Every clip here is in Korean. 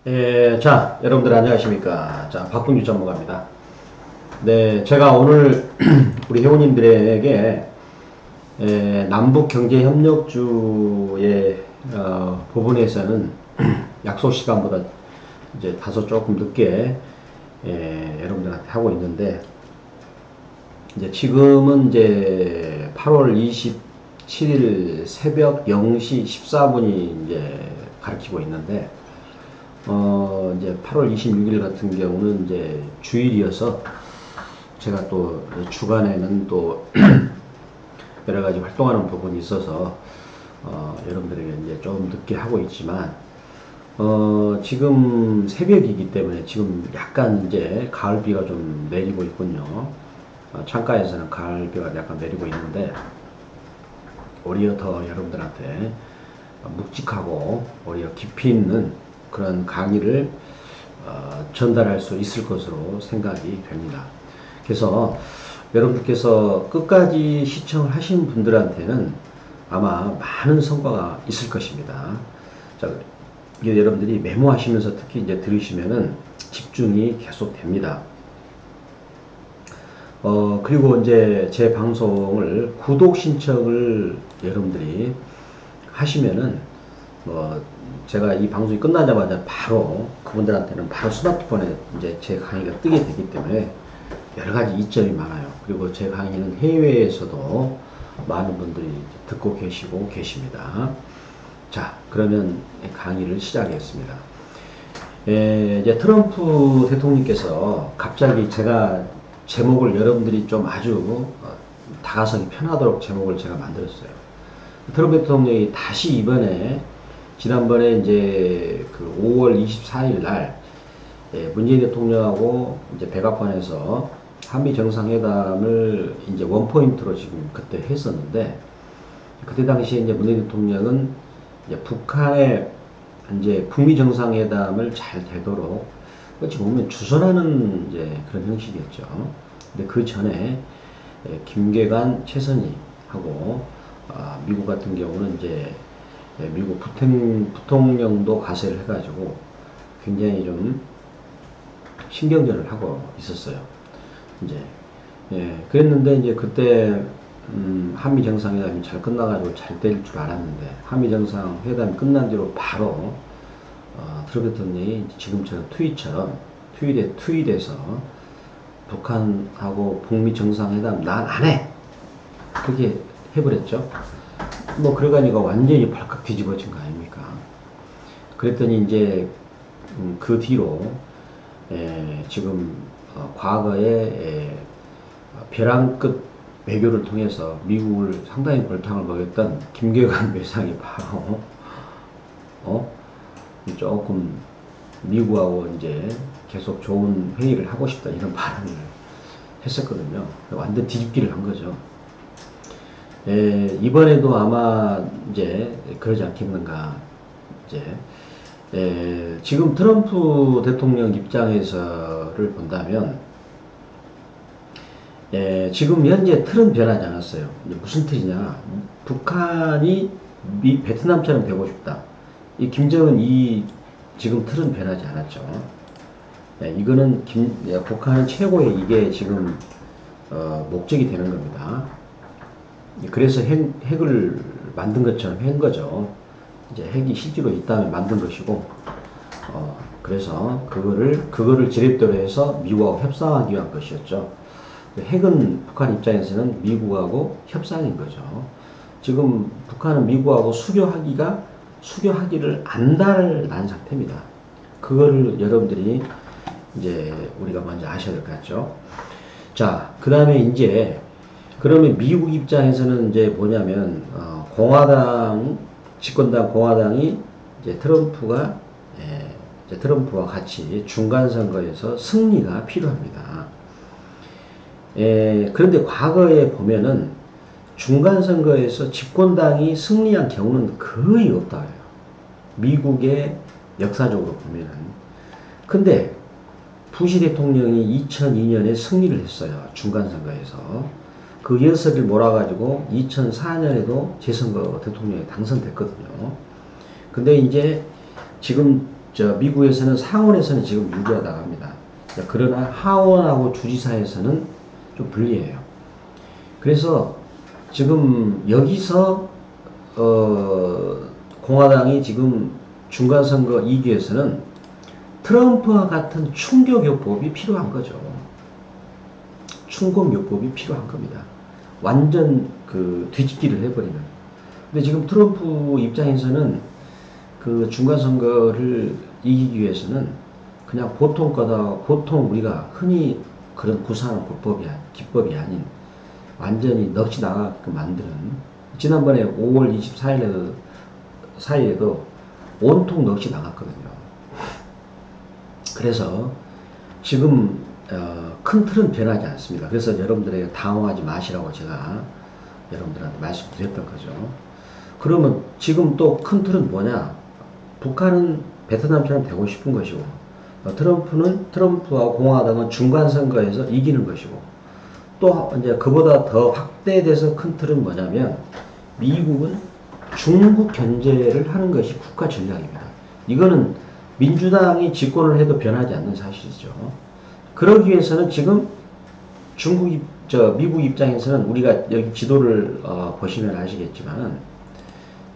자, 여러분들 안녕하십니까. 자, 박근규 전문가입니다. 네, 제가 오늘 우리 회원님들에게 남북경제협력주의 부분에서는 약속 시간보다 이제 다소 조금 늦게 여러분들한테 하고 있는데, 이제 지금은 이제 8월 27일 새벽 0시 14분이 이제 가리키고 있는데, 이제 8월 26일 같은 경우는 이제 주일이어서 제가 또 주간에는 또 여러 가지 활동하는 부분이 있어서 여러분들에게 이제 좀 늦게 하고 있지만, 지금 새벽이기 때문에 지금 약간 이제 가을비가 좀 내리고 있군요. 창가에서는 가을비가 약간 내리고 있는데, 오히려 더 여러분들한테 묵직하고 오히려 깊이 있는 그런 강의를 전달할 수 있을 것으로 생각이 됩니다. 그래서 여러분들께서 끝까지 시청하신 분들한테는 아마 많은 성과가 있을 것입니다. 자, 이게 여러분들이 메모하시면서 특히 이제 들으시면은 집중이 계속 됩니다. 그리고 이제 제 방송을 구독 신청을 여러분들이 하시면은 제가 이 방송이 끝나자마자 바로 그분들한테는 바로 스마트폰에 이제 제 강의가 뜨게 되기 때문에 여러 가지 이점이 많아요. 그리고 제 강의는 해외에서도 많은 분들이 듣고 계시고 계십니다. 자, 그러면 강의를 시작하겠습니다. 이제 트럼프 대통령께서 갑자기 제가 제목을 여러분들이 좀 아주 다가서기 편하도록 제목을 제가 만들었어요. 트럼프 대통령이 다시 이번에 지난번에 이제 그 5월 24일 날 문재인 대통령하고 이제 백악관에서 한미 정상회담을 이제 원포인트로 지금 그때 했었는데, 그때 당시에 이제 문재인 대통령은 이제 북한의 이제 북미 정상회담을 잘 되도록 어찌 보면 주선하는 이제 그런 형식이었죠. 근데 그 전에 김계관, 최선희 하고 미국 같은 경우는 이제 미국 부통령도 가세를 해가지고 굉장히 좀 신경전을 하고 있었어요. 이제 그랬는데 이제 그때 한미 정상회담이 잘 끝나가지고 잘 될 줄 알았는데, 한미 정상회담이 끝난 뒤로 바로 트럼프 대통령이 지금처럼 트윗에서 북한하고 북미 정상회담 난 안 해, 그렇게 해버렸죠. 그러가니까 완전히 발칵 뒤집어진 거 아닙니까? 그랬더니 이제 그 뒤로 지금 과거에 벼랑 끝 외교를 통해서 미국을 상당히 골탕을 먹였던 김계관 외상이 바로 조금 미국하고 이제 계속 좋은 회의를 하고 싶다 이런 발언을 했었거든요. 완전 뒤집기를 한 거죠. 이번에도 아마 이제 그러지 않겠는가. 이제 지금 트럼프 대통령 입장에서를 본다면, 지금 현재 틀은 변하지 않았어요. 무슨 틀이냐? 북한이 베트남처럼 되고 싶다. 이 김정은 지금 틀은 변하지 않았죠. 이거는 북한은 최고의 이게 지금 목적이 되는 겁니다. 그래서 핵을 만든 것처럼 한 거죠. 이제 핵이 실제로 있다면 만든 것이고, 그래서 그거를 지렛대로 해서 미국하고 협상하기 위한 것이었죠. 핵은 북한 입장에서는 미국하고 협상인 거죠. 지금 북한은 미국하고 수교하기를 안달난 상태입니다. 그거를 여러분들이 이제 우리가 먼저 아셔야 될 것 같죠. 자, 그 다음에 이제 그러면 미국 입장에서는 이제 뭐냐면 집권당 공화당이 이제 트럼프와 같이 중간 선거에서 승리가 필요합니다. 그런데 과거에 보면은 중간 선거에서 집권당이 승리한 경우는 거의 없다 해요. 미국의 역사적으로 보면은. 근데 부시 대통령이 2002년에 승리를 했어요. 중간 선거에서. 그 녀석을 몰아가지고 2004년에도 재선거 대통령에 당선됐거든요. 근데 이제 지금 미국에서는 상원에서는 지금 유리하다고 합니다. 그러나 하원하고 주지사에서는 좀 불리해요. 그래서 지금 여기서 공화당이 지금 중간선거 이기 위해서는 트럼프와 같은 충격요법이 필요한 거죠. 충격요법이 필요한 겁니다. 완전 그 뒤집기를 해버리는. 근데 지금 트럼프 입장에서는 그 중간선거를 이기기 위해서는 그냥 보통 거다, 보통 우리가 흔히 그런 구사하는 기법이 아닌 완전히 넋이 나가게끔 만드는, 지난번에 5월 24일에도 온통 넋이 나갔거든요. 그래서 지금 큰 틀은 변하지 않습니다. 그래서 여러분들에게 당황하지 마시라고 제가 여러분들한테 말씀드렸던 거죠. 그러면 지금 또 큰 틀은 뭐냐? 북한은 베트남처럼 되고 싶은 것이고, 트럼프와 공화당은 중간선거에서 이기는 것이고, 또 이제 그보다 더 확대돼서 큰 틀은 뭐냐면 미국은 중국 견제를 하는 것이 국가 전략입니다. 이거는 민주당이 집권을 해도 변하지 않는 사실이죠. 그러기 위해서는 지금 미국 입장에서는 우리가 여기 지도를 보시면 아시겠지만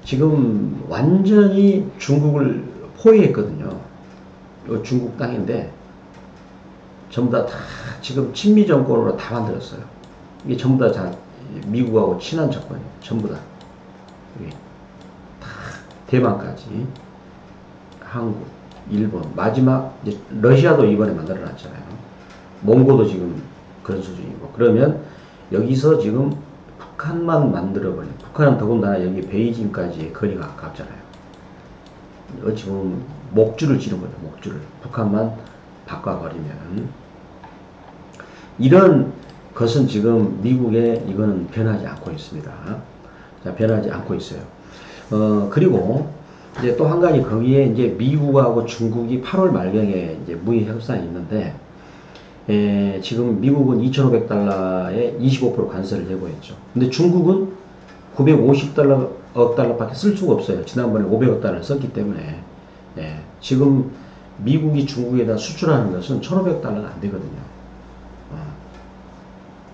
지금 완전히 중국을 포위했거든요. 이거 중국 땅인데 전부 다 지금 친미 정권으로 다 만들었어요. 이게 전부 다 미국하고 친한 정권이에요. 전부 다. 이게 다 대만까지. 한국, 일본, 마지막 이제 러시아도 이번에 만들어 놨잖아요. 몽고도 지금 그런 수준이고. 그러면 여기서 지금 북한만 만들어버린, 북한은 더군다나 여기 베이징까지의 거리가 가깝잖아요. 어찌 보면 목줄을 지는 거죠. 목줄을. 북한만 바꿔버리면. 이런 것은 지금 미국에 이거는 변하지 않고 있습니다. 자, 변하지 않고 있어요. 그리고 이제 또 한 가지 거기에 이제 미국하고 중국이 8월 말경에 이제 무역 협상이 있는데, 지금 미국은 2,500달러에 25% 관세를 예고했죠. 근데 중국은 950억 달러밖에 쓸 수가 없어요. 지난번에 500억 달러를 썼기 때문에. 지금 미국이 중국에다 수출하는 것은 1,500달러가 안 되거든요.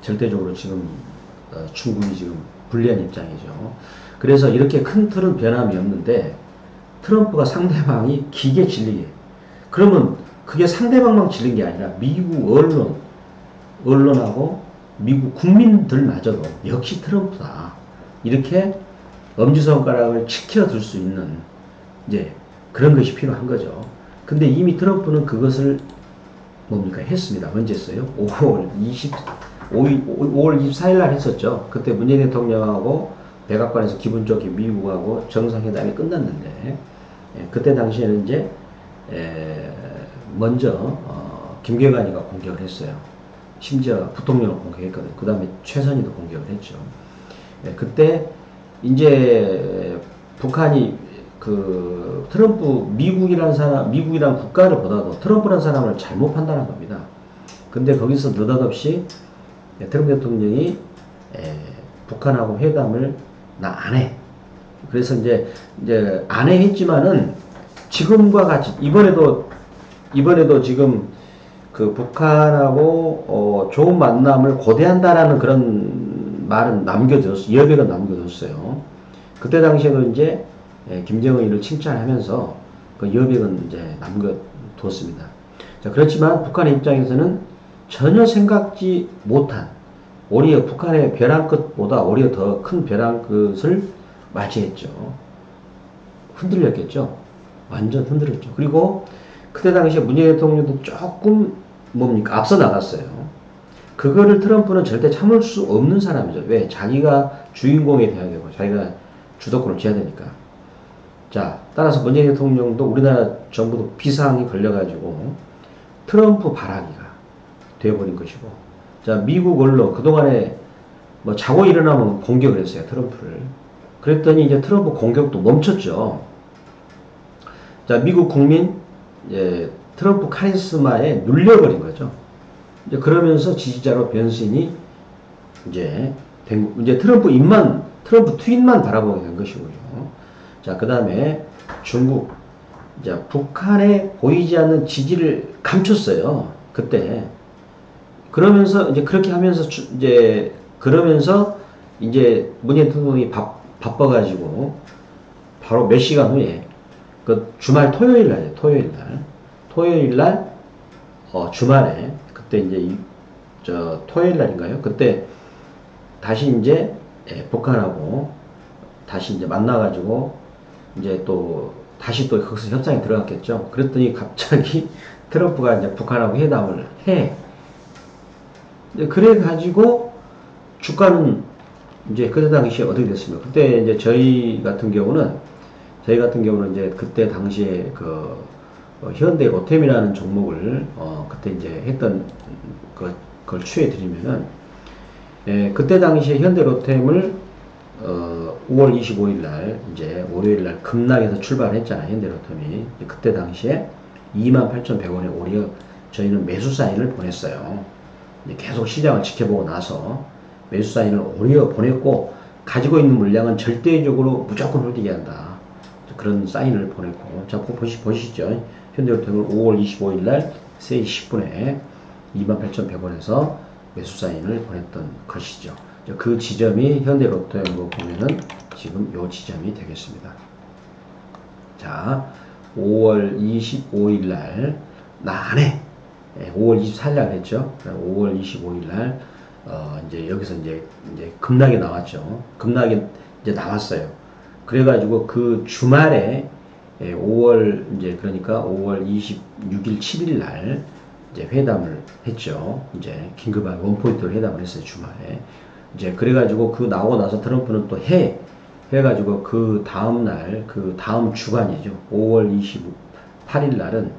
절대적으로 지금 중국이 지금 불리한 입장이죠. 그래서 이렇게 큰 틀은 변함이 없는데 트럼프가 상대방이 기계 질리게. 그러면 그게 상대방만 질린 게 아니라 미국 언론하고 미국 국민들마저도 역시 트럼프다. 이렇게 엄지손가락을 치켜둘 수 있는 이제 그런 것이 필요한 거죠. 근데 이미 트럼프는 그것을 뭡니까? 했습니다. 언제 했어요? 5월 24일 날 했었죠. 그때 문재인 대통령하고 백악관에서 기분 좋게 미국하고 정상회담이 끝났는데, 그때 당시에는 이제 먼저 김계관이가 공격을 했어요. 심지어 부통령을 공격했거든요. 그 다음에 최선희도 공격을 했죠. 그때 이제 북한이 그 트럼프 미국이란 국가를 보다도 트럼프라는 사람을 잘못 판단한 겁니다. 근데 거기서 느닷없이 트럼프 대통령이 북한하고 회담을 나 안 해. 그래서 이제 안 해 했지만은 지금과 같이 이번에도 지금 그 북한하고 좋은 만남을 고대한다라는 그런 말은 여백은 남겨뒀어요. 그때 당시에도 이제 김정은을 칭찬하면서 그 여백은 이제 남겨뒀습니다. 자, 그렇지만 북한의 입장에서는 전혀 생각지 못한, 오히려 북한의 벼랑 끝보다 오히려 더 큰 벼랑 끝을 맞이했죠. 흔들렸겠죠. 완전 흔들렸죠. 그리고 그때 당시에 문재인 대통령도 조금 앞서 나갔어요. 그거를 트럼프는 절대 참을 수 없는 사람이죠. 왜? 자기가 주인공이 돼야 되고 자기가 주도권을 쥐어야 되니까. 자, 따라서 문재인 대통령도 우리나라 정부도 비상이 걸려가지고 트럼프 바라기가 되어버린 것이고, 자, 미국 언론 그동안에 뭐 자고 일어나면 공격을 했어요. 트럼프를. 그랬더니 이제 트럼프 공격도 멈췄죠. 자, 미국 국민 트럼프 카리스마에 눌려버린 거죠. 이제 그러면서 지지자로 변신이 이제 트럼프 트럼프 트윗만 바라보게 된 것이고요. 자, 그 다음에 중국, 이제 북한에 보이지 않는 지지를 감췄어요. 그때. 그러면서 이제 그렇게 하면서 이제 그러면서 이제 문재인 대통령이 바빠가지고 바로 몇 시간 후에 그 주말 토요일 날이에요. 토요일 날 주말에 그때 이제 토요일 날인가요? 그때 다시 이제 북한하고 다시 이제 만나가지고 이제 또 다시 또 거기서 협상에 들어갔겠죠. 그랬더니 갑자기 트럼프가 이제 북한하고 회담을 해. 그래 가지고 주가는 이제 그때 당시에 어떻게 됐습니까? 그때 이제 저희 같은 경우는 이제 그때 당시에 현대 로템이라는 종목을 그때 이제 했던 그걸 추해 드리면은 그때 당시에 현대 로템을 5월 25일 날 이제 월요일 날 급락해서 출발했잖아요. 현대 로템이 그때 당시에 28,100원에 오히려 저희는 매수 사인을 보냈어요. 계속 시장을 지켜보고 나서 매수 사인을 오히려 보냈고 가지고 있는 물량은 절대적으로 무조건 홀딩해야 한다. 그런 사인을 보냈고 자, 보시죠. 현대로템을 5월 25일 날 3시 10분에 28,100원에서 매수 사인을 보냈던 것이죠. 그 지점이 현대로템으로 보면은 지금 요 지점이 되겠습니다. 자, 5월 25일 날 안에 5월 24일 날 했죠. 5월 25일 날 이제 여기서 이제 급락이 나왔죠. 급락이 이제 나왔어요. 그래가지고 그 주말에 5월 이제 그러니까 5월 26일 7일 날 이제 회담을 했죠. 이제 긴급하게 원포인트로 회담을 했어요. 주말에. 이제 그래가지고 그 나오고 나서 트럼프는 또 해가지고 그 다음 날 그 다음 주간이죠. 5월 28일 날은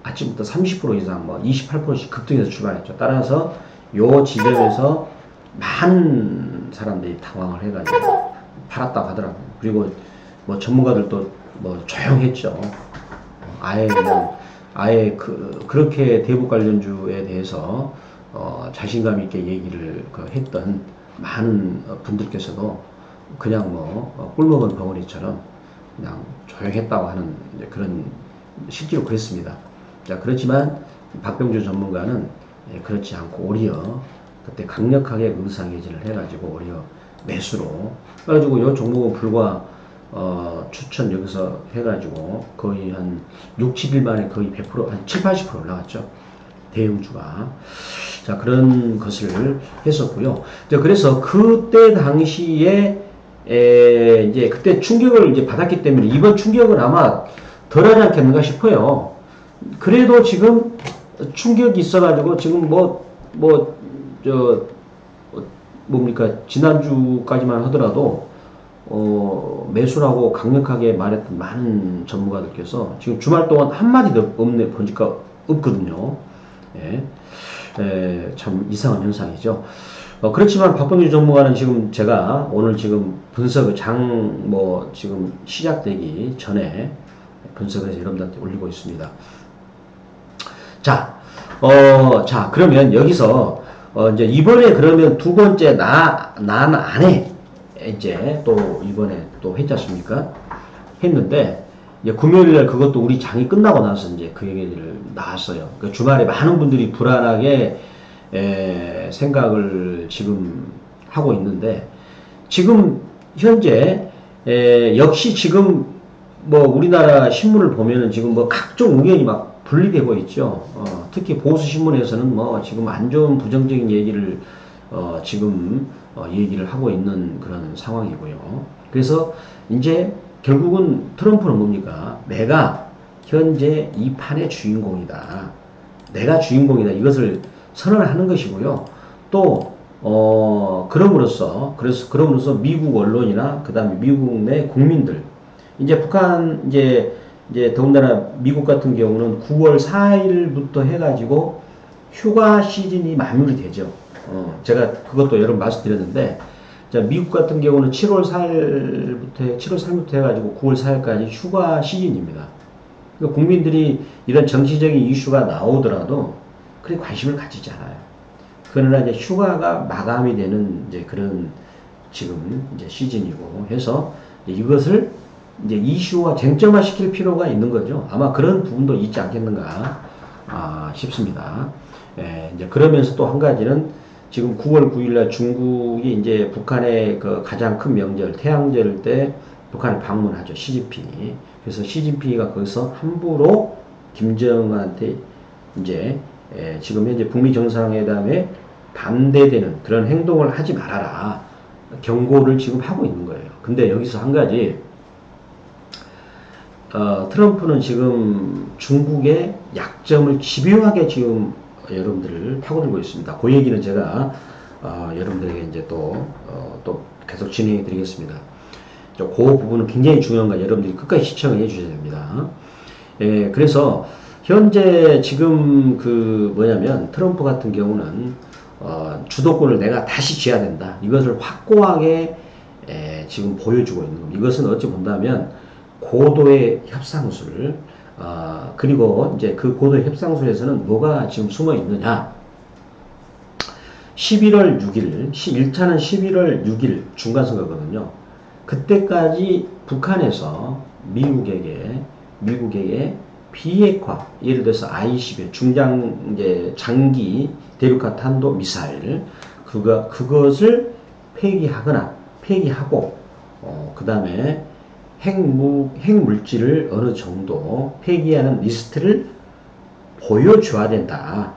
아침부터 30% 이상 28%씩 급등해서 출발했죠. 따라서 요 지점에서 많은 사람들이 당황을 해가지고 팔았다고 하더라고요. 그리고 전문가들도 조용했죠. 아예 그렇게 대북 관련주에 대해서 자신감 있게 얘기를 했던 많은 분들께서도 그냥 꿀먹은 벙어리처럼 그냥 조용했다고 하는 그런 실제로 그랬습니다. 자, 그렇지만 박병주 전문가는 그렇지 않고 오히려 그때 강력하게 의사개진을 해가지고 오히려 매수로 그래가지고 이 종목은 불과 추천 여기서 해가지고 거의 한 6, 7일 만에 거의 100%, 한 7, 80% 올라갔죠. 대형주가. 자, 그런 것을 했었고요. 자, 그래서 그때 당시에 이제 그때 충격을 이제 받았기 때문에 이번 충격은 아마 덜하지 않겠는가 싶어요. 그래도 지금 충격이 있어가지고 지금 뭡니까 지난주까지만 하더라도 매수라고 강력하게 말했던 많은 전문가들께서 지금 주말 동안 한마디도 보니까 없거든요. 참 이상한 현상이죠. 그렇지만 박병주 전문가는 지금 제가 오늘 지금 분석을 지금 시작되기 전에 분석을 해서 여러분들한테 올리고 있습니다. 자, 그러면 여기서 이제 이번에 그러면 두 번째 난 안에 이제 또 이번에 또 했지 않습니까? 했는데 이제 금요일날 그것도 우리 장이 끝나고 나서 이제 그 얘기를 나왔어요. 그 주말에 많은 분들이 불안하게 생각을 지금 하고 있는데 지금 현재 역시 지금 우리나라 신문을 보면은 지금 각종 의견이 막 분리되고 있죠. 특히 보수 신문에서는 지금 안 좋은 부정적인 얘기를 지금 얘기를 하고 있는 그런 상황이고요. 그래서 이제 결국은 트럼프는 뭡니까? 내가 현재 이 판의 주인공이다. 내가 주인공이다. 이것을 선언을 하는 것이고요. 또 그럼으로써 미국 언론이나 그다음에 미국 내 국민들 이제 북한 이제 더군다나 미국 같은 경우는 9월 4일부터 해가지고 휴가 시즌이 마무리 되죠. 제가 그것도 여러 번 말씀드렸는데, 자, 미국 같은 경우는 7월 3일부터 해가지고 9월 4일까지 휴가 시즌입니다. 그러니까 국민들이 이런 정치적인 이슈가 나오더라도 그리 관심을 가지지 않아요. 그러나 이제 휴가가 마감이 되는 이제 그런 지금 이제 시즌이고 해서 이것을 이제 이슈와 쟁점화 시킬 필요가 있는 거죠. 아마 그런 부분도 있지 않겠는가 싶습니다. 예, 이제 그러면서 또 한 가지는 지금 9월 9일날 중국이 이제 북한의 그 가장 큰 명절 태양절 때 북한을 방문하죠. 시진핑이. 그래서 시진핑이가 거기서 함부로 김정은한테 이제 지금 현재 북미 정상회담에 반대되는 그런 행동을 하지 말아라 경고를 지금 하고 있는 거예요. 근데 여기서 한 가지 트럼프는 지금 중국의 약점을 집요하게 지금 여러분들을 파고들고 있습니다. 그 얘기는 제가 여러분들에게 이제 또 계속 진행해 드리겠습니다. 그 부분은 굉장히 중요한 거 여러분들이 끝까지 시청해 주셔야 됩니다. 예, 그래서 현재 지금 그 뭐냐면 트럼프 같은 경우는 주도권을 내가 다시 쥐어야 된다. 이것을 확고하게 지금 보여주고 있는 겁니다. 이것은 어찌 본다면 고도의 협상술 그리고 이제 그 고도의 협상술에서는 뭐가 지금 숨어 있느냐 11월 6일 1차는 11월 6일 중간선거거든요. 그때까지 북한에서 미국에게 비핵화 예를 들어서 ICBM 장기 대륙간 탄도 미사일 그것을 폐기하고 그 다음에 핵물질을 어느 정도 폐기하는 리스트를 보여줘야 된다.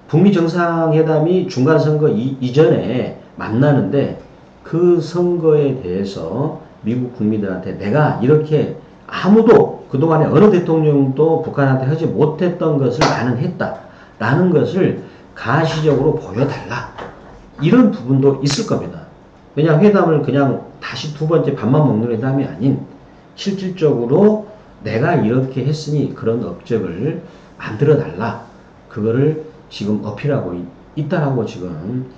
북미 정상회담이 중간선거 이전에 만나는데 그 선거에 대해서 미국 국민들한테 내가 이렇게 아무도 그동안에 어느 대통령도 북한한테 하지 못했던 것을 나는 했다. 라는 것을 가시적으로 보여달라. 이런 부분도 있을 겁니다. 왜냐 회담을 그냥 다시 두 번째 밥만 먹는 회담이 아닌 실질적으로 내가 이렇게 했으니 그런 업적을 만들어 달라. 그거를 지금 어필하고 있다라고 지금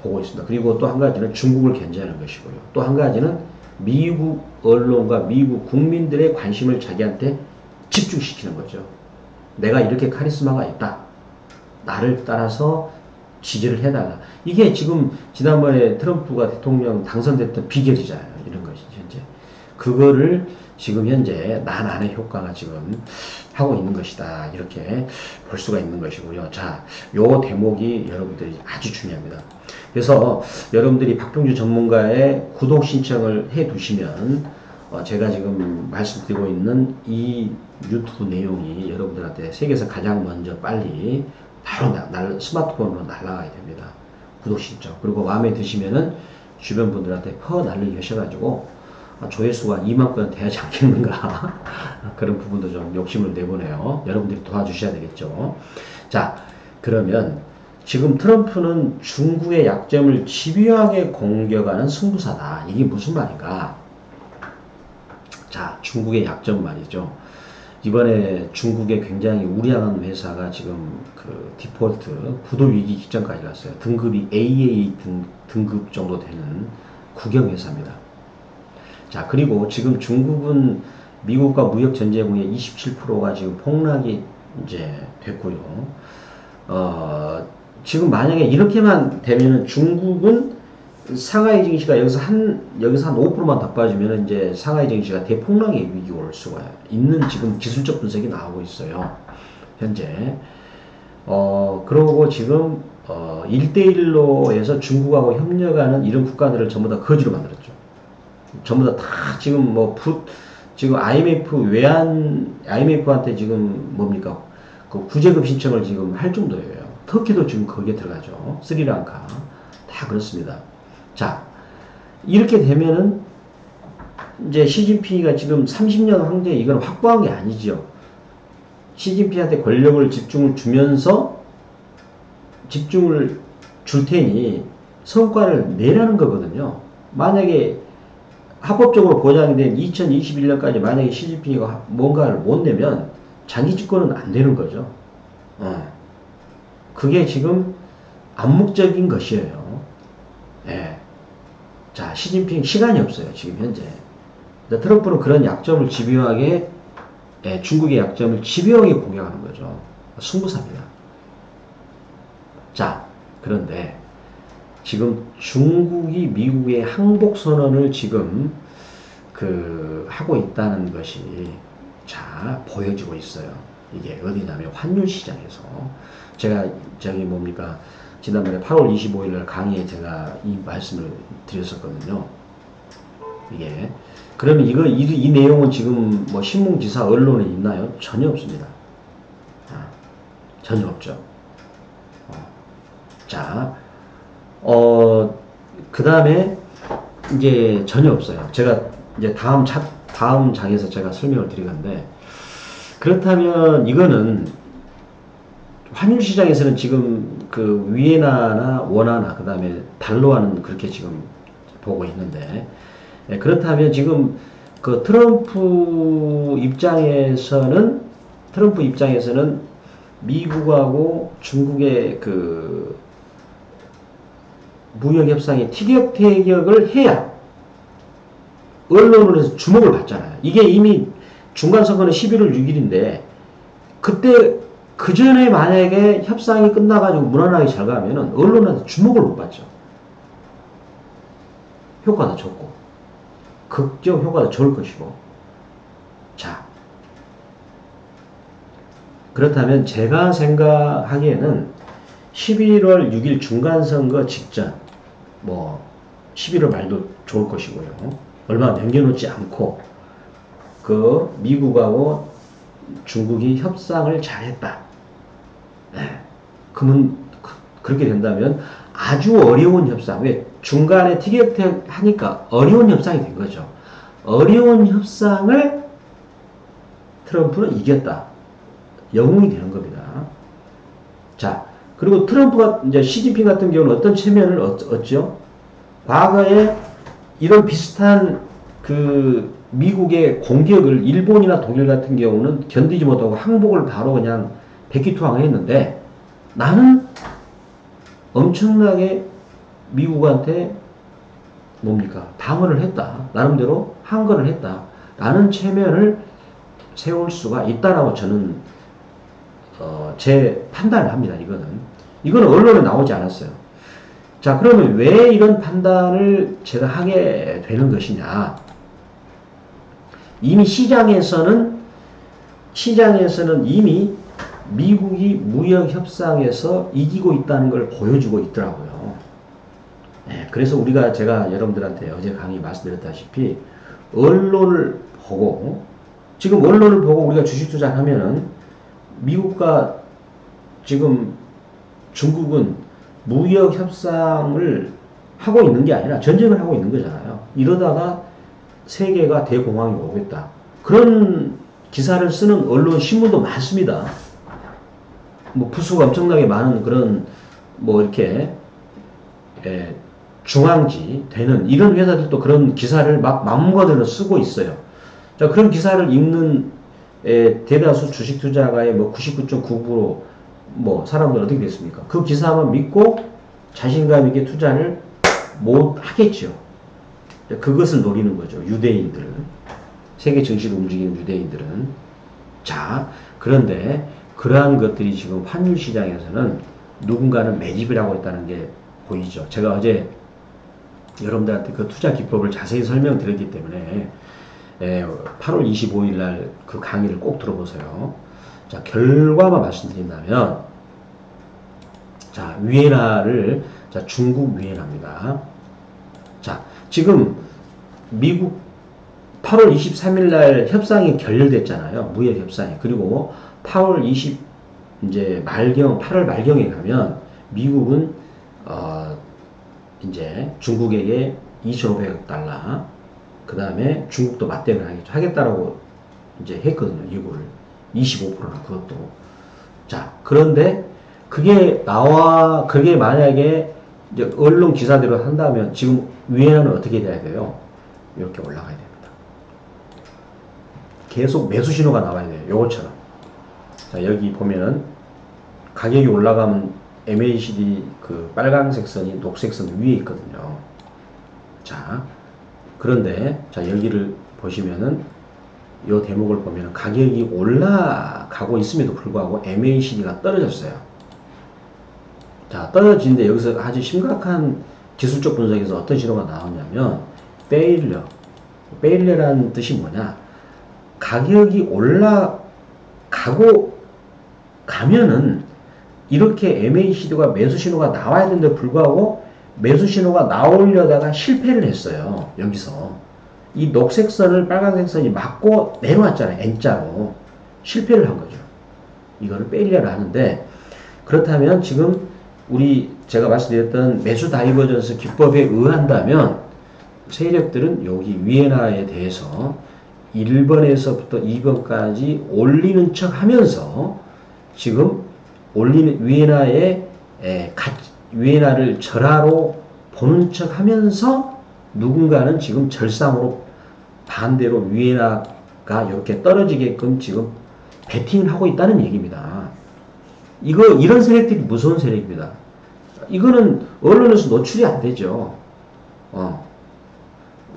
보고 있습니다. 그리고 또 한 가지는 중국을 견제하는 것이고요. 또 한 가지는 미국 언론과 미국 국민들의 관심을 자기한테 집중시키는 거죠. 내가 이렇게 카리스마가 있다. 나를 따라서 지지를 해달라. 이게 지금 지난번에 트럼프가 대통령 당선됐던 비결이잖아요. 이런 것이 현재. 그거를 지금 현재 난안의 효과가 지금 하고 있는 것이다. 이렇게 볼 수가 있는 것이고요. 자, 요 대목이 여러분들이 아주 중요합니다. 그래서 여러분들이 박병주 전문가의 구독 신청을 해 두시면 제가 지금 말씀드리고 있는 이 유튜브 내용이 여러분들한테 세계에서 가장 먼저 빨리 바로 스마트폰으로 날아가야 됩니다. 구독 신청. 그리고 마음에 드시면은 주변 분들한테 날리기 하셔가지고 조회수가 2만 건 돼야지 않겠는가 그런 부분도 좀 욕심을 내보네요. 여러분들이 도와주셔야 되겠죠. 자, 그러면 지금 트럼프는 중국의 약점을 집요하게 공격하는 승부사다. 이게 무슨 말인가? 자, 중국의 약점 말이죠. 이번에 중국에 굉장히 우량한 회사가 지금 그 디폴트 구도 위기 직전까지 갔어요. 등급이 AA 등급 정도 되는 국영 회사입니다. 자, 그리고 지금 중국은 미국과 무역 전제무의 27%가 지금 폭락이 이제 됐고요. 지금 만약에 이렇게만 되면은 중국은 상하이 증시가 여기서 한 5%만 더 빠지면 이제 상하이 증시가 대폭락의 위기가 올 수가 있는 지금 기술적 분석이 나오고 있어요. 현재. 그러고 지금 1대1로 해서 중국하고 협력하는 이런 국가들을 전부 다 거지로 만들었죠. 전부 다 지금 지금 IMF한테 지금 뭡니까? 그 구제금 신청을 지금 할 정도예요. 터키도 지금 거기에 들어가죠. 스리랑카. 다 그렇습니다. 자, 이렇게 되면은 이제 시진핑이가 지금 30년 황제 이건 확보한 게 아니죠. 시진핑한테 권력을 집중을 주면서 집중을 줄 테니 성과를 내라는 거거든요. 만약에 합법적으로 보장이 된 2021년까지 만약에 시진핑이가 뭔가를 못 내면 장기 집권은 안 되는 거죠. 그게 지금 암묵적인 것이에요. 예. 자, 시진핑 시간이 없어요. 지금 현재. 트럼프는 그런 약점을 집요하게 중국의 약점을 집요하게 공격하는 거죠. 승부사입니다. 자, 그런데 지금 중국이 미국의 항복 선언을 지금 하고 있다는 것이 자, 보여지고 있어요. 이게 어디냐면 환율 시장에서 제가 저기 뭡니까 지난번에 8월 25일 날 강의에 제가 이 말씀을 드렸었거든요. 이게 그러면 이 내용은 지금 뭐 신문 기사 언론에 있나요? 전혀 없습니다. 전혀 없죠. 자, 그 다음에 이제 전혀 없어요. 제가 이제 다음 장에서 제가 설명을 드릴 건데, 그렇다면 이거는 환율 시장에서는 지금 그 위에나나 원화나 그 다음에 달러와는 그렇게 지금 보고 있는데, 그렇다면 지금 그 트럼프 입장에서는 미국하고 중국의 그 무역 협상에 티격태격을 해야 언론으로서 주목을 받잖아요. 이게 이미 중간선거는 11월 6일인데 그때 그 전에 만약에 협상이 끝나가지고 무난하게 잘 가면은 언론한테 주목을 못 받죠. 효과도 좋고 극적 효과도 좋을 것이고. 자, 그렇다면 제가 생각하기에는 11월 6일 중간선거 직전, 뭐 11월 말도 좋을 것이고요. 얼마 남겨놓지 않고 그 미국하고 중국이 협상을 잘했다. 네. 그러면 그렇게 된다면 아주 어려운 협상, 왜 중간에 티격태격 하니까 어려운 협상이 된 거죠. 어려운 협상을 트럼프는 이겼다. 영웅이 되는 겁니다. 자, 그리고 트럼프가 이제 시진핑 같은 경우는 어떤 체면을 얻죠? 과거에 이런 비슷한 그 미국의 공격을 일본이나 독일 같은 경우는 견디지 못하고 항복을 바로 그냥 백기투항을 했는데 나는 엄청나게 미국한테 뭡니까? 방어를 했다. 나름대로 항거를 했다. 라는 체면을 세울 수가 있다라고 저는 제 판단을 합니다. 이거는 언론에 나오지 않았어요. 자, 그러면 왜 이런 판단을 제가 하게 되는 것이냐? 이미 시장에서는 이미 미국이 무역 협상에서 이기고 있다는 걸 보여주고 있더라고요. 네, 그래서 제가 여러분들한테 어제 강의 말씀드렸다시피 언론을 보고 우리가 주식 투자하면은 미국과 지금 중국은 무역 협상을 하고 있는 게 아니라 전쟁을 하고 있는 거잖아요. 이러다가 세계가 대공황이 오겠다. 그런 기사를 쓰는 언론 신문도 많습니다. 뭐 부수가 엄청나게 많은 그런 뭐 이렇게 중앙지 되는 이런 회사들도 그런 기사를 막 마음가대로 쓰고 있어요. 자, 그런 기사를 읽는 대다수 주식 투자가의 뭐 99.9% 뭐 사람들 어떻게 됐습니까? 그 기사만 믿고 자신감 있게 투자를 못 하겠죠. 그것을 노리는 거죠. 유대인들. 세계 증시를 움직이는 유대인들은. 자, 그런데 그러한 것들이 지금 환율 시장에서는 누군가는 매집이라고 했다는 게 보이죠. 제가 어제 여러분들한테 그 투자 기법을 자세히 설명드렸기 때문에 8월 25일 날 그 강의를 꼭 들어보세요. 자, 결과만 말씀드린다면, 자, 자, 중국 위에나입니다. 자, 지금 미국 8월 23일 날 협상이 결렬됐잖아요. 무역 협상이. 그리고 8월 말경에 가면 미국은 이제 중국에게 2,500억 달러, 그 다음에 중국도 맞대응을 하겠다라고 이제 했거든요. 이거를 25%나 그것도. 자, 그런데 그게 만약에 이제 언론 기사대로 한다면 지금 위에는 어떻게 돼야 돼요? 이렇게 올라가야 됩니다. 계속 매수 신호가 나와야 돼요. 요것처럼. 자, 여기 보면은 가격이 올라가면 MACD 그 빨간색 선이 녹색 선 위에 있거든요. 자, 그런데 자, 여기를 보시면은 이 대목을 보면은 가격이 올라가고 있음에도 불구하고 MACD가 떨어졌어요. 자, 떨어지는데 여기서 아주 심각한 기술적 분석에서 어떤 신호가 나오냐면 페일리어라는 뜻이 뭐냐? 가격이 올라가고 가면은 이렇게 MACD가 매수 신호가 나와야 되는데 불구하고 매수 신호가 나오려다가 실패를 했어요. 여기서. 이 녹색 선을 빨간색 선이 맞고 내려왔잖아요. N자로. 실패를 한 거죠. 이거를 페일리어를 하는데, 그렇다면 지금 제가 말씀드렸던 매수 다이버전스 기법에 의한다면 세력들은 여기 위에나에 대해서 1번에서부터 2번까지 올리는 척 하면서 지금 위에나를 절하로 보는 척 하면서 누군가는 지금 절상으로 반대로 위에나가 이렇게 떨어지게끔 지금 베팅을 하고 있다는 얘기입니다. 이런 세력들이 무서운 세력입니다. 이거는 언론에서 노출이 안 되죠.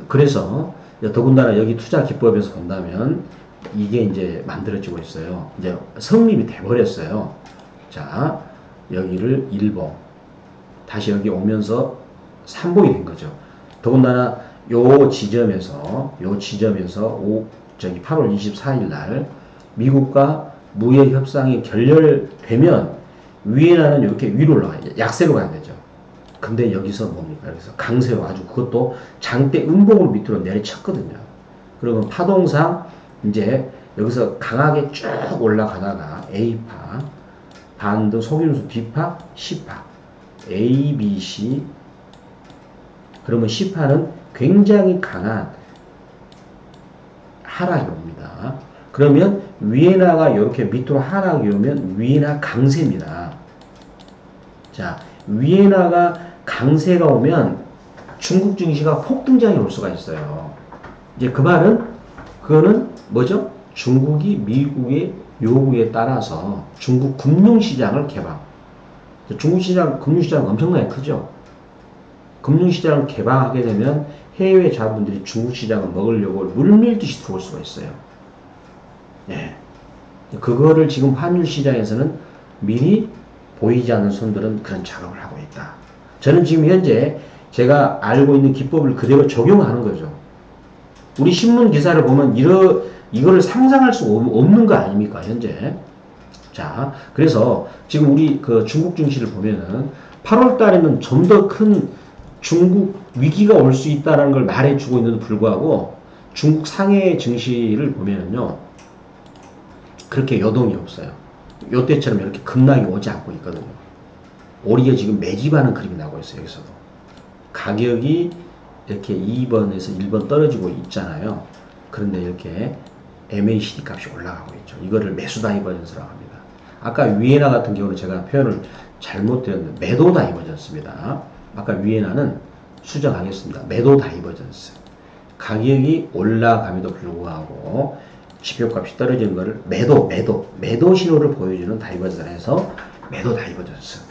그래서 더군다나 여기 투자 기법에서 본다면 이게 이제 만들어지고 있어요. 이제 성립이 돼버렸어요. 자, 여기를 1번, 다시 여기 오면서 3번이 된 거죠. 더군다나 요 지점에서 8월 24일 날 미국과 무역 협상이 결렬되면 위에나는 이렇게 위로 올라가요. 약세로 가야 되죠. 근데 여기서 뭡니까? 여기서 강세로 아주 그것도 장대 음봉으로 밑으로 내리쳤거든요. 그러면 파동상 이제 여기서 강하게 쭉 올라가다가 A파, 반등 속임수 B파, C파, A, B, C. 그러면 C파는 굉장히 강한 하락이 옵니다. 그러면 위에나가 이렇게 밑으로 하락이 오면 위에나 강세입니다. 자, 위에나가 강세가 오면 중국 증시가 폭등장이 올 수가 있어요. 이제 그 말은 그거는 뭐죠? 중국이 미국의 요구에 따라서 중국 금융시장을 개방. 중국 금융시장은 엄청나게 크죠. 금융시장을 개방하게 되면 해외 자본들이 중국 시장을 먹으려고 물밀듯이 들어올 수가 있어요. 예. 그거를 지금 환율 시장에서는 미리 보이지 않는 손들은 그런 작업을 하고 있다. 저는 지금 현재 제가 알고 있는 기법을 그대로 적용하는 거죠. 우리 신문 기사를 보면 이거를 상상할 수 없는 거 아닙니까, 현재? 자, 그래서 지금 우리 그 중국 증시를 보면은 8월 달에는 좀 더 큰 중국 위기가 올 수 있다는 걸 말해주고 있는데도 불구하고 중국 상해 증시를 보면은요, 그렇게 여동이 없어요. 요때처럼 이렇게 급락이 오지 않고 있거든요. 오히려 지금 매집하는 그림이 나오고 있어요, 여기서도. 가격이 이렇게 2번에서 1번 떨어지고 있잖아요. 그런데 이렇게 MACD 값이 올라가고 있죠. 이거를 매수 다이버전스라고 합니다. 아까 위에나 같은 경우는 제가 표현을 잘못 드렸는데 매도 다이버전스입니다. 아까 위에나는 수정하겠습니다. 매도 다이버전스. 가격이 올라감에도 불구하고 지표값이 떨어지는 것을 매도 신호를 보여주는 다이버전스를 해서 매도 다이버전스.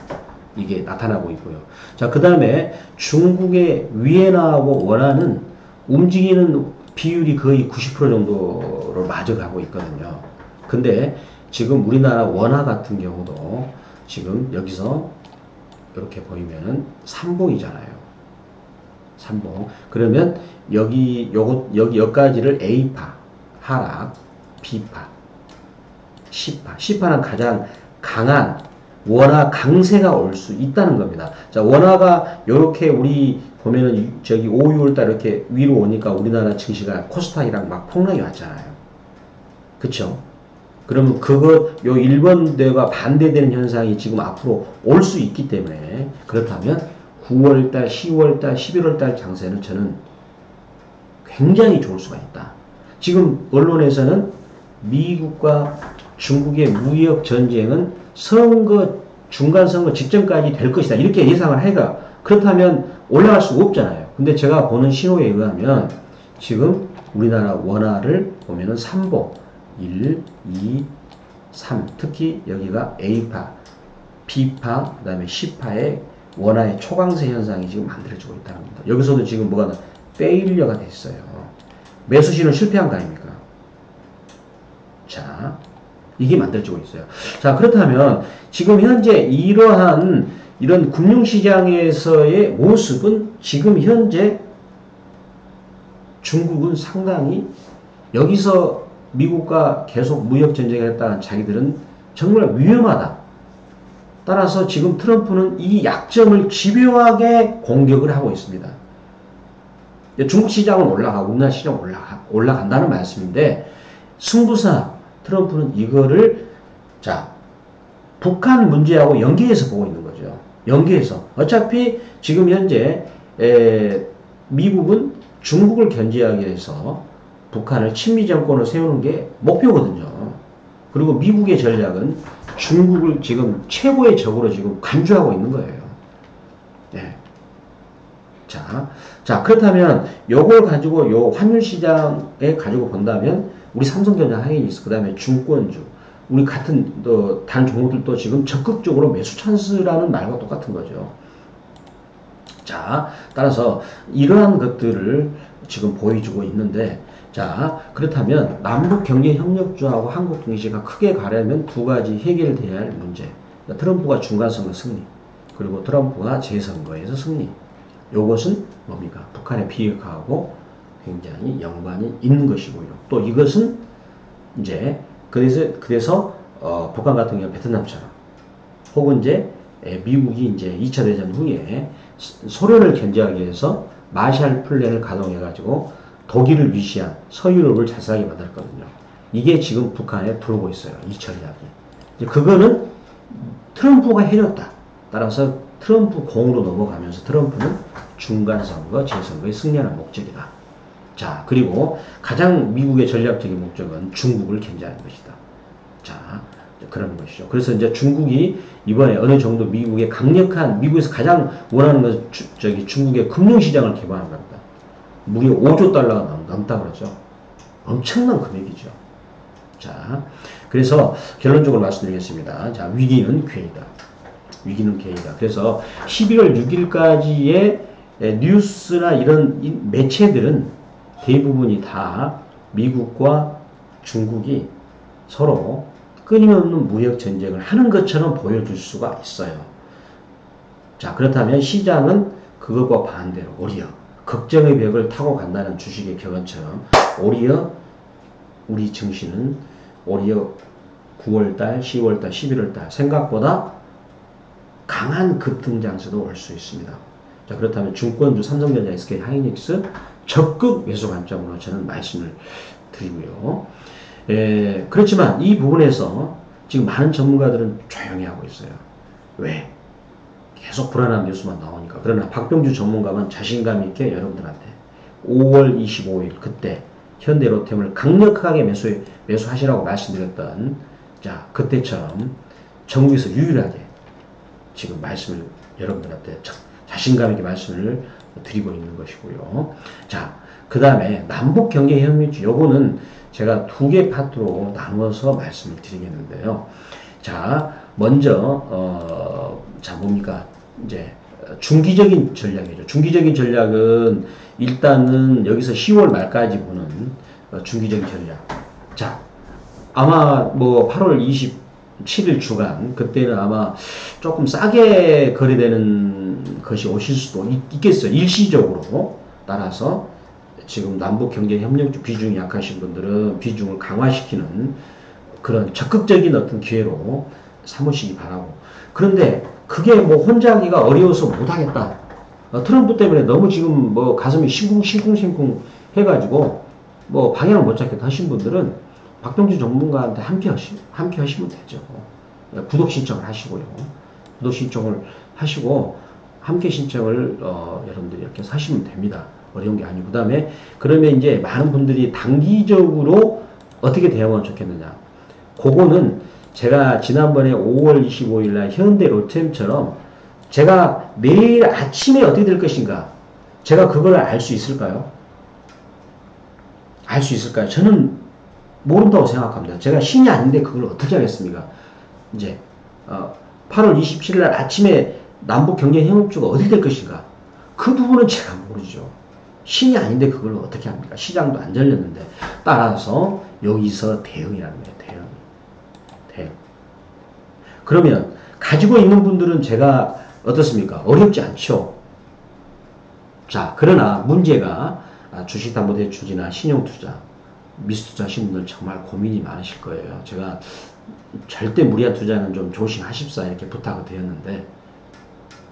이게 나타나고 있고요. 자, 그 다음에 중국의 위에나하고 원화는 움직이는 비율이 거의 90% 정도를 맞아가고 있거든요. 근데 지금 우리나라 원화 같은 경우도 지금 여기서 이렇게 보이면은 삼봉이잖아요. 삼봉. 그러면 여기까지를 A파, 하락, B파, C파. C파는 가장 강한 원화 강세가 올 수 있다는 겁니다. 자, 원화가 이렇게 우리 보면은 저기 5, 6월달 이렇게 위로 오니까 우리나라 증시가 코스닥이랑 막 폭락이 왔잖아요. 그쵸? 그러면 요 1번대가 반대되는 현상이 지금 앞으로 올 수 있기 때문에 그렇다면 9월달, 10월달, 11월달 장세는 저는 굉장히 좋을 수가 있다. 지금 언론에서는 미국과 중국의 무역 전쟁은 중간 선거 직전까지 될 것이다. 이렇게 예상을 해가 그렇다면 올라갈 수가 없잖아요. 근데 제가 보는 신호에 의하면 지금 우리나라 원화를 보면은 3보 1, 2, 3 특히 여기가 A파, B파, 그 다음에 C파의 원화의 초강세 현상이 지금 만들어지고 있다는 겁니다. 여기서도 지금 뭐가 페일리어가 됐어요. 매수신은 실패한 거 아닙니까? 자, 이게 만들어지고 있어요. 자, 그렇다면 지금 현재 이런 금융시장에서의 모습은 지금 현재 중국은 상당히 여기서 미국과 계속 무역 전쟁을 했다는 자기들은 정말 위험하다. 따라서 지금 트럼프는 이 약점을 집요하게 공격을 하고 있습니다. 중국 시장은 올라가고 우리나라 시장은 올라간다는 말씀인데 승부사 트럼프는 이거를 북한 문제하고 연계해서 보고 있는 거죠. 연계해서. 어차피 지금 현재 미국은 중국을 견제하기 위해서 북한을 친미 정권을 세우는 게 목표거든요. 그리고 미국의 전략은 중국을 지금 최고의 적으로 지금 간주하고 있는 거예요. 네. 자, 그렇다면 요걸 가지고 요 환율 시장에 가지고 본다면 우리 삼성전자 하이닉스, 그 다음에 증권주, 우리 같은 다른 종목들도 지금 적극적으로 매수 찬스라는 말과 똑같은 거죠. 자, 따라서 이러한 것들을 지금 보여주고 있는데, 자, 그렇다면 남북 경제 협력주하고 한국 증시가 크게 가려면 두 가지 해결돼야 할 문제. 트럼프가 중간선거 승리, 그리고 트럼프가 재선거에서 승리. 요것은 뭡니까? 북한의 비핵화하고 굉장히 연관이 있는 것이고요. 또 이것은 이제 그래서 북한 같은 경우 베트남처럼 혹은 이제 미국이 이제 2차 대전 후에 소련을 견제하기 위해서 마샬 플랜을 가동해 가지고 독일을 위시한 서유럽을 자살하게 만들었거든요. 이게 지금 북한에 들어오고 있어요. 이 전략이. 그거는 트럼프가 해줬다. 따라서 트럼프 공으로 넘어가면서 트럼프는 중간선거, 재선거에 승리하는 목적이다. 자, 그리고 가장 미국의 전략적인 목적은 중국을 견제하는 것이다. 자, 그런 것이죠. 그래서 이제 중국이 이번에 어느 정도 미국의 강력한, 미국에서 가장 원하는 건 중국의 금융시장을 개방하는 겁니다. 무려 5조 달러가 넘다 그러죠. 엄청난 금액이죠. 자, 그래서 결론적으로 말씀드리겠습니다. 자, 위기는 괴이다. 위기는 괴이다. 그래서 11월 6일까지의 뉴스나 이런 매체들은 대부분이 다 미국과 중국이 서로 끊임없는 무역 전쟁을 하는 것처럼 보여줄 수가 있어요. 자, 그렇다면 시장은 그것과 반대로 오히려 걱정의 벽을 타고 간다는 주식의 격언처럼 오히려 우리 증시는 오히려 9월달, 10월달, 11월달 생각보다 강한 급등장세도 올 수 있습니다. 자, 그렇다면 증권주 삼성전자, SK 하이닉스 적극 매수 관점으로 저는 말씀을 드리고요. 그렇지만 이 부분에서 지금 많은 전문가들은 조용히 하고 있어요. 왜? 계속 불안한 뉴스만 나오니까. 그러나 박병주 전문가만 자신감 있게 여러분들한테 5월 25일 그때 현대로템을 강력하게 매수하시라고 말씀드렸던, 자, 그때처럼 정부에서 유일하게 지금 말씀을 여러분들한테 자신감 있게 말씀을 드리고 있는 것이고요. 자, 그 다음에 남북경제협력주, 요거는 제가 두 개 파트로 나누어서 말씀을 드리겠는데요. 자, 먼저 자, 뭡니까? 이제 중기적인 전략이죠. 중기적인 전략은 일단은 여기서 10월 말까지 보는 중기적인 전략. 자, 아마 뭐 8월 27일 주간, 그때는 아마 조금 싸게 거래되는 것이 오실 수도 있겠어요. 일시적으로. 따라서 지금 남북경제협력주 비중이 약하신 분들은 비중을 강화시키는 그런 적극적인 어떤 기회로 삼으시기 바라고. 그런데 그게 뭐 혼자 하기가 어려워서 못하겠다. 트럼프 때문에 너무 지금 뭐 가슴이 싱쿵 해가지고 뭐 방향을 못 잡겠다 하신 분들은 박병주 전문가한테 함께 하시면 되죠. 구독 신청을 하시고요. 구독 신청을 하시고 함께 신청을 여러분들이 이렇게 하시면 됩니다. 어려운 게 아니고. 그 다음에 그러면 이제 많은 분들이 단기적으로 어떻게 대응하면 좋겠느냐. 그거는 제가 지난번에 5월 25일 날 현대 로템처럼 제가 내일 아침에 어떻게 될 것인가, 제가 그걸 알 수 있을까요? 알 수 있을까요? 저는 모른다고 생각합니다. 제가 신이 아닌데 그걸 어떻게 하겠습니까? 이제 8월 27일 날 아침에 남북경제협력주가 어떻게 될 것인가, 그 부분은 제가 모르죠. 신이 아닌데 그걸 어떻게 합니까? 시장도 안 열렸는데. 따라서 여기서 대응이라는 거예요. 대응. 그러면 가지고 있는 분들은 제가 어떻습니까? 어렵지 않죠. 자, 그러나 문제가 주식담보대출이나 신용투자, 미수투자 하시는 분들 정말 고민이 많으실 거예요. 제가 절대 무리한 투자는 좀 조심하십사 이렇게 부탁을 드렸는데,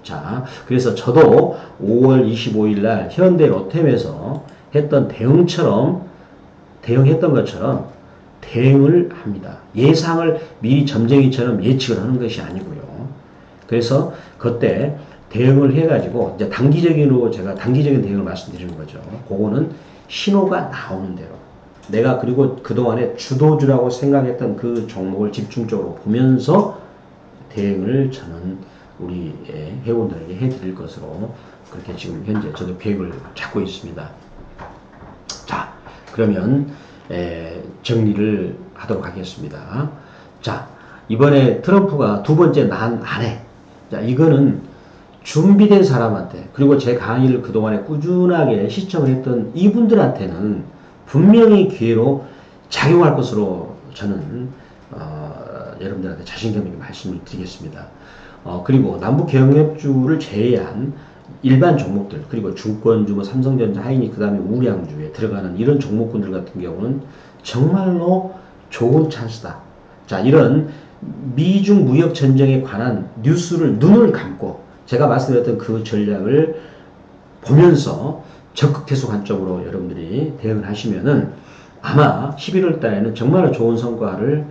자, 그래서 저도 5월 25일 날 현대 로템에서 했던 대응했던 것처럼 대응을 합니다. 예상을 미리 점쟁이처럼 예측을 하는 것이 아니고요. 그래서 그때 대응을 해가지고 이제 제가 단기적인 대응을 말씀드리는 거죠. 그거는 신호가 나오는 대로. 내가 그리고 그동안에 주도주라고 생각했던 그 종목을 집중적으로 보면서 대응을 저는 우리 회원들에게 해드릴 것으로 그렇게 지금 현재 저도 계획을 잡고 있습니다. 자, 그러면 정리를 하도록 하겠습니다. 자, 이번에 트럼프가 두 번째 난 안해. 자, 이거는 준비된 사람한테, 그리고 제 강의를 그동안에 꾸준하게 시청을 했던 이분들한테는 분명히 기회로 작용할 것으로 저는 여러분들한테 자신감 있게 말씀을 드리겠습니다. 그리고 남북경협주를 제외한 일반 종목들, 그리고 중권주, 뭐 삼성전자, 하이닉, 그 다음에 우량주에 들어가는 이런 종목군들 같은 경우는 정말로 좋은 찬스다. 자, 이런 미중 무역 전쟁에 관한 뉴스를 눈을 감고 제가 말씀드렸던 그 전략을 보면서 적극 퇴소 관점으로 여러분들이 대응을 하시면은 아마 11월 달에는 정말로 좋은 성과를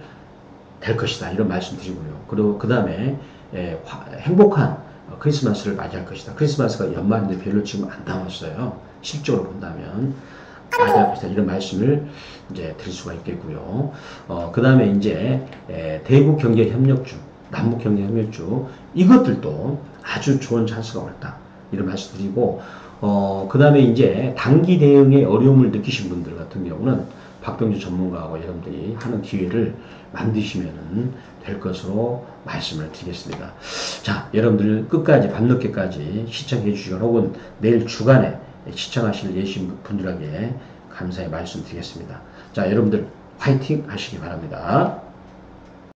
될 것이다. 이런 말씀 드리고요. 그리고 그 다음에 행복한 크리스마스를 맞이할 것이다. 크리스마스가 연말인데 별로 지금 안 남았어요. 실적으로 본다면. 맞이할 것이다. 이런 말씀을 이제 드릴 수가 있겠고요. 그 다음에 이제 대북 경제 협력주, 남북 경제 협력주, 이것들도 아주 좋은 찬스가 왔다. 이런 말씀 드리고, 그 다음에 이제 단기 대응에 어려움을 느끼신 분들 같은 경우는 박병주 전문가하고 여러분들이 하는 기회를 만드시면 될 것으로 말씀을 드리겠습니다. 자, 여러분들 끝까지 밤늦게까지 시청해 주시거나 혹은 내일 주간에 시청하실 예신 분들에게 감사의 말씀 드리겠습니다. 자, 여러분들 화이팅 하시기 바랍니다.